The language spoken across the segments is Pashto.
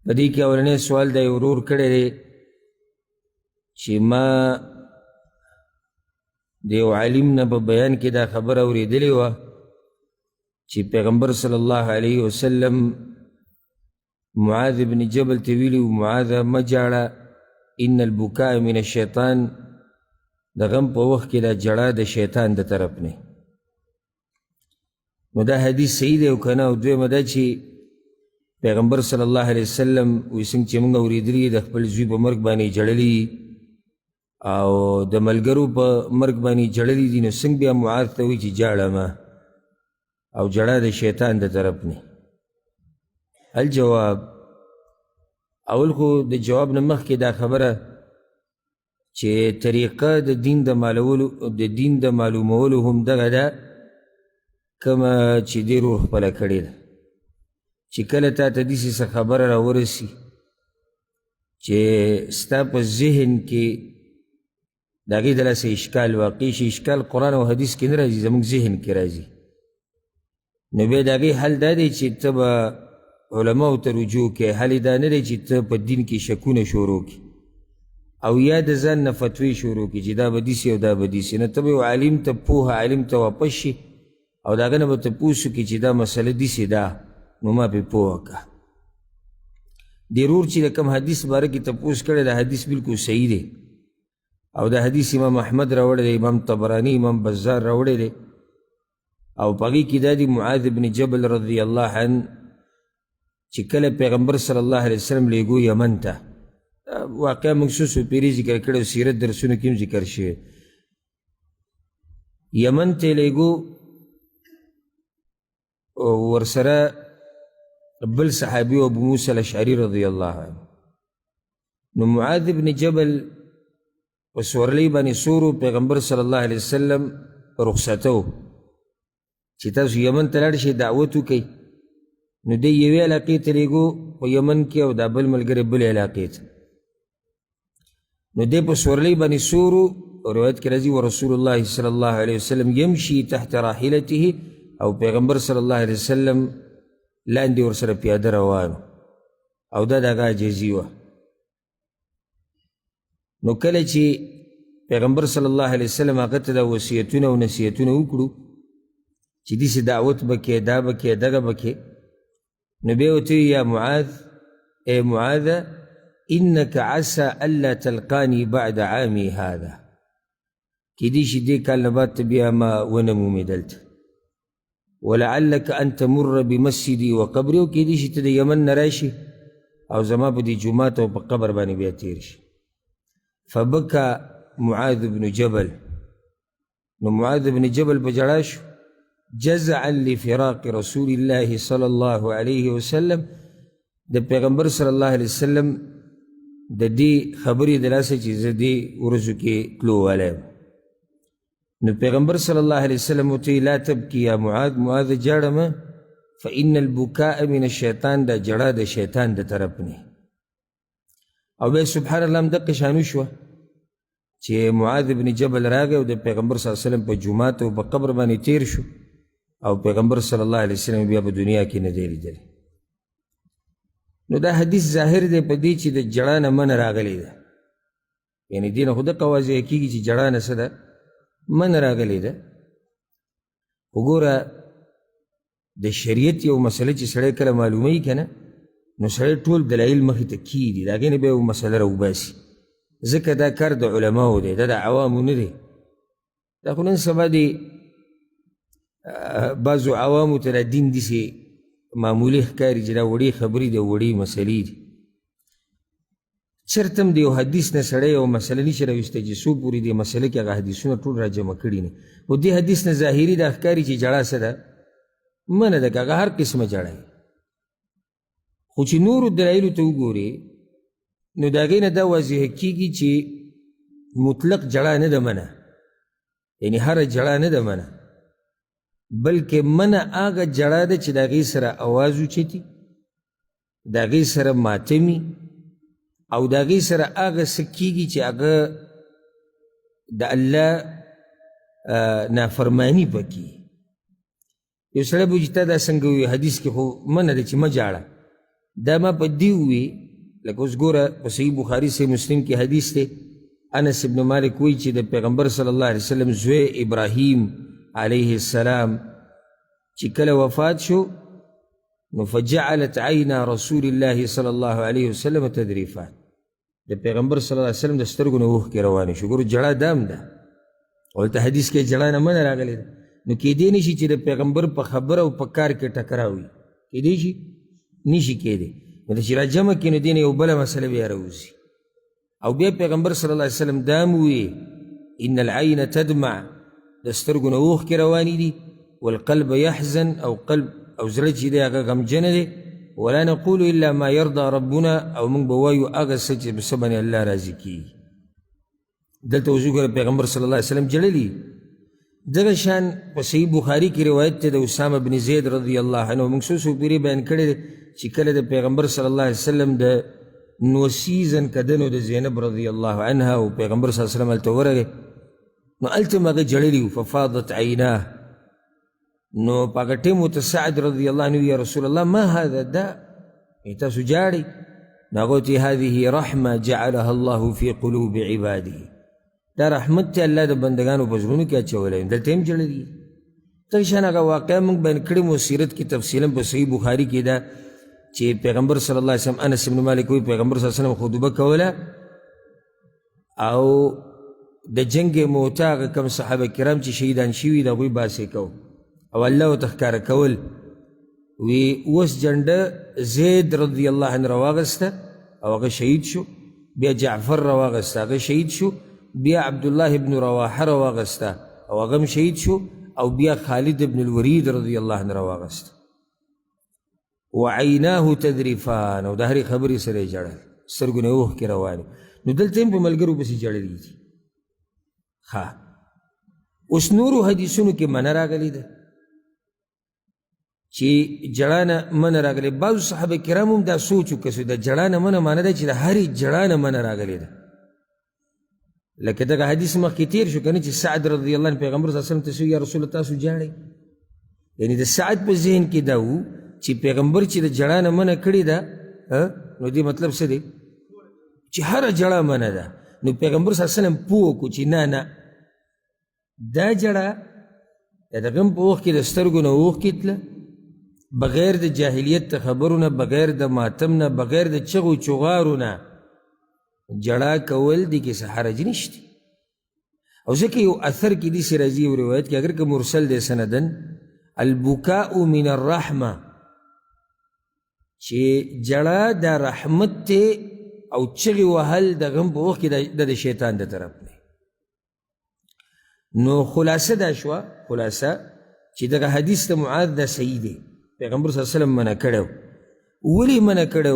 په دې کې اولنی سوال د یو ورور کړی دی چې ما د یو عالم نه په بیان کې دا خبره اورېدلې وه چې پیغمبر صلی الله علیه وسلم معاذ بن جبل ته ویلي و معاذ مه جاړه ان البکاء من الشیطان د غم په وخت کې دا جړه د شیطان د طرف نه. نو دا حدیث صحیح دی او که نه؟ او دویمه دا چې پیغمبر صلی الله علیه وسلم وایي څنګه چې موږ اورېدلي د خپل زوی په مرګ باندې جړلي او د ملګرو په مرګ باندې جړلي دي، نو څنګه بیا معاذ ته وایي چې جاړه مه او جړه د شیطان د طرف نه؟ الجواب، اول خو د جواب نه مخکې دا خبره چې طریقه د دین د معلومولو هم دغه ده کومه چې دې روح خپله کړې ده چې کله تا ته داسې څه خبره راورسي چې ستا په ذهن کې د هغې دلاسه اشکال واقع شي. اشکال قرآن او حدیث کې نه راځي، زموږ ذهن کې راځي. نو بیا د هغې حل دا دی چې ته به علماو ته رجوع کې. حل دا نه دی چې ته په دین کې شکونه شروع کړي او یا د ځان نه فتوی شروع کړي چې دا به داسې او دا به داسې. نه ته به یو عالم ته پوهه عالم ته واپس شي او د هغه نه به تپوس وکړي چې دا مسله داسې ده، نو ما پې پوهه کړه. د ورور چې د کوم حدیث باره کې تپوس کړی دا حدیث بلکل صحیح دی او دا حدیث امام احمد راوړی دی، امام طبرانی، امام بزار راوړی دی او په هغې کې دا دی معاذ بن جبل رضی الله عنه چې کله پیغمبر صلی الله علیه وسلم لیږو یمن ته، واقعا موږ څو پیرې ذکر کړی او سیرت درسونو کې هم ذکر شوی. یمن ته لیږو ورسره بل صحابي ابو موسی الاشعري رضی الله عنه. نو معاذ بن جبل په سورلۍ باندې سورو پیغمبر صلی الله علیه وسلم رخصته چې تاسو یمن ته لاړ شئ دعوت وکئ. نو دی یوې علاقې ته لیږو په یمن کې او دا بل ملګری بلې علاقې ته. نو دی په سورلۍ باندې سورو، روایت کې راځي ورسول الله صلی الله علیه وسلم یمشي تحت راحلته، او پیغمبر صلی الله علیه وسلم لاندې ورسره پیاده روانو او دا د هغه عاجزي وه. نو کله چې پیغمبر صلی الله علیه وسلم هغه ته دا وصیتونه او نصیحتونه وکړو چې داسې دعوت به کې، دا به کې، دغه به کې، نو بیا ورته یا معاذ، ای معاذ انک عسى الا تلقانی بعد عامی هذا، کیدای شي دې کال نه بعد ته بیا ما ونه مومې دلته، ولعلک ان تمر بمسجدي وقبري، او کیدای شي ته د یمن نه راشي او زما په دې جومات او په قبر باندې بیا تیر شي. فبکى معاذ بن جبل، نو معاذ بن جبل په ژړا شو جزعا لفراق رسول الله صلی الله علیه وسلم. د پیغمبر صلی الله علیه وسلم د دې خبرې د لاسه چې زه دې ورځو کې تلو والی یم. نو پیغمبر صلی الله علیه وسلم ورته لا تبکي یا معاذ، معاذ جاړه مه، فإن البکاء من الشیطان، دا جړه د شیطان د طرف نه. او بیا سبحان الله همدقې شان وشوه چې معاذ بن جبل راغی او د پیغمبر صلی الله علیه وسلم په جومات او په قبر باندې تیر شو او پیغمبر صلی الله علیه وسلم بیا په دنیا کې نه دی لیدلی. نو دا حدیث ظاهر دی په دې چې د جړه نه منع راغلی ده، یعنې دې نه خو دقه واضحه کېږي چې جړه نه څه ده، منع راغلی ده. وګوره د شریعت یو مسله چې سړی کله معلوموي که نه، نو سړی ټول دلایل مخې ته کیږي، د هغې نه بیا یو مسله راوباسي، ځکه دا کار د علماو دی، دا د عوامو نه دی. دا خو نن سبا د بعضو عوامو ته دا دین داسې معمولي ښکاري چې دا وړې خبرې دي، وړې مسلې دي. چېرته هم د یو حدیث نه سړی یو مسله نشي راویستی چې څو پورې دې مسله کې هغه حدیثونه ټول را جمع کړي نه. خو دې حدیث نه ظاهري دا ښکاري چې جړه څه ده، منع ده، که هغه هر قسمه جړه وي. خو چې نورو دلایلو ته وګورې نو د هغې نه دا واضحه کېږي چې مطلق جړه نه ده منع، یعنې هره جړه نه ده منع، بلکې منع هغه جړه ده چې د هغې سره اواز اوچتي، د هغې سره ماتمي او د هغې سره هغه څه کېږي چې هغه د الله نافرماني پکې. یو سړی به وایي چې تا دا څنګه ووایي، حدیث کې خو منع ده چې مه جاړه. دا ما په دې ووي لکه اوس ګوره په صحیح بخاري صحیح مسلم کې حدیث دی انس ابن مالک وایي چې د پیغمبر صلی الله علیه وسلم زوی ابراهیم علیه السلام چې کله وفات شو نو فجعلت عینا رسول الله صلی الله علیه وسلم تذریفات د پیغمبر صلی الله علیه وسلم د سترګو نه اوښکې روانې شو ګورو جړه دام ده ولته حدیث کې جړه نه منه راغلی ده نو کیدی نشي چې د پیغمبر په خبره او په کار کې ټکراو وي کیدی شي نشي کیدی نو چې را جمع کړي نو دې نه یو بله مسله بیا راوځي او بیا پیغمبر صلی الله علیه وسلم دا م وویې ان العین تدمع د سترګو نه اوښکې روانې دي والقلب يحزن او قلب او زړه چې دی هغه غمجنه دی ولا نقول الا ما يرضى ربنا او موږ به وایو هغه څه چې په څه باندې الله راضي کیږي دلته اوس وګوره پیغمبر صلی الله علیه وسلم جړلي دغه شان په صحیح بخاري کې روایت دی د اسامه بن زید رضی الله عنه موږ څو پیرې بیان کړی دی چې کله د پیغمبر صلی الله علیه وسلم د نوسیزن کدنو د زینب رضی الله عنها او پیغمبر صلی الله علیه وسلم هلته ورغی نو هلته هم هغه جړلي وو ففاضت عیناه نو په هغه ټیم ورته سعد رضی الله عنه یا رسول الله ما هذا دا تاسو جاړئ نو هغه ورته هذه رحمه جعلها الله في قلوب عباده دا رحمت ته الله د بندګانو په زړونو کې اچولی دلته هم جړلي دغه شان هغه واقعه موږ بیان کړې مو سیرت کې تفصیلا په صحیح بخاري کې ده چې پیغمبر صلی الله علیه وسلم انس بن مالک وایي پیغمبر صلی الله علیه وسلم خطبه کوله او د جنگ موته هغه کم صحابه کرام چې شهیدان شوي د هغوی باسې کو او الله ورته ښکاره کول وی اوس جنډه زید رضی الله عنه راواغسته او هغه شهید شو بیا جعفر راواغسته هغه شهید شو بیا عبدالله ابن رواحه راواغسته او هغه هم شهید شو او بیا خالد ابن الورید رضی الله عنه راواغسته وعیناه تذریفان او د هرې خبرې سره یې جړل سترګو نه اوښکې روانې نو دلته هم په ملګرو پسې جړلي دي ښه اوس نورو حدیثونو کې منه راغلې ده چې جړه نه منه راغلې بعضو صحابه کرام هم دا سوچ وکړه د جړه نه منه معنی ده چې د هرې جړه نه منه راغلې ده لکه دغه حدیث مخکې تیر شو که نه چې سعد رضی الله عنه پیغمبر صلی الله علیه وسلم ته یا رسول الله تاسو جاړئ یعنې د سعد په ذهن کې دا و چې پیغمبر چې د جړه نه منه کړې ده نو دې مطلب څه دی چې هره جړه منه ده نو پیغمبر صلی الله علیه وسلم پوه کړو چې نه نه دا جړه د غم په وخت کې د سترګو نه اوښکې تله بغیر د جاهلیت د خبرو نه بغیر د ماتم نه بغیر د چغو چغارو نه جړه کول دې کې څه حرج نشته او ځکه یو اثر کې داسې راځي یو روایت کې اگر که مرسل دی سندن البکاء من الرحمه چې جړه د رحمت دی او چغې وهل د غم په وخت کې د شیطان د طرف دی نو خلاصه دا شوه خلاصه چې دغه حدیث د معاذ دا صحیح دی پیغمبر صلی الله علیه وسلم منع کړی ولې منع کړی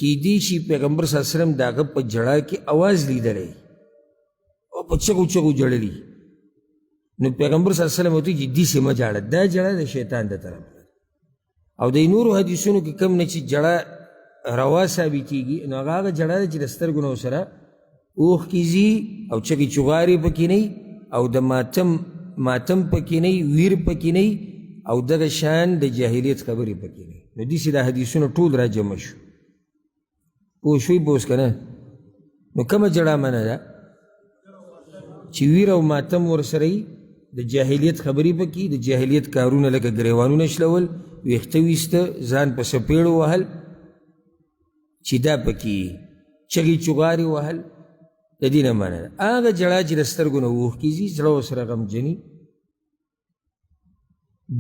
کیدی شي پیغمبر صلی الله علیه وسلم د هغه په جړه کې اواز لیدلی او په چغو چغو جړلی نو پیغمبر صلی الله علیه وسلم ورته وایي چې داسې مه جاړه دا جړه د شیطان د طرف او د نورو حدیثونو کې کم نه چې جړه روا ثابتېږي نو هغه جړه ده چې د سترګو نه ورسره اوښکې ځي او چغې چغارې پکې نه او د ماتم پکې نه ویر پکې نه او دغه شان د جاهلیت خبرې پکې نه نو داسې دا حدیثونه ټول را جمع شو پوه شوي به اوس که نه نو کومه جړه منه ده چې ویر او ماتم ورسره وي د جاهلیت خبرې پکې د جاهلیت کارونه لکه ګریوانونه شلول ویښته ویسته ځان په سپېړو وهل چې دا پکې چغې چغارې وهل د دې نه منه ده هغه جړه چې د سترګو نه اوښکې ځي زړه ورسره غمجني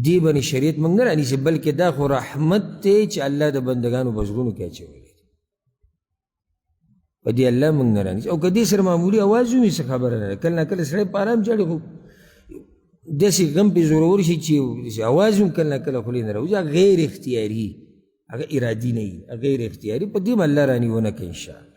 دې باندې شریعت موږ نه رانیسي بلکې دا خو رحمت دی چې الله د بندګانو په زړونو کې اچولی دی په دې الله موږ نه رانیسي او که دې سره معمولي اواز وي څه خبره نه ده کله نه کله سړی په ارام جاړي خو داسې غم پې زورور شي چې اواز هم کله نه کله خولې نه راوځي هغه غیر اختیاري هغه ارادي نه وي غیر اختیاري په دې هم الله رانیونه که انشاءالله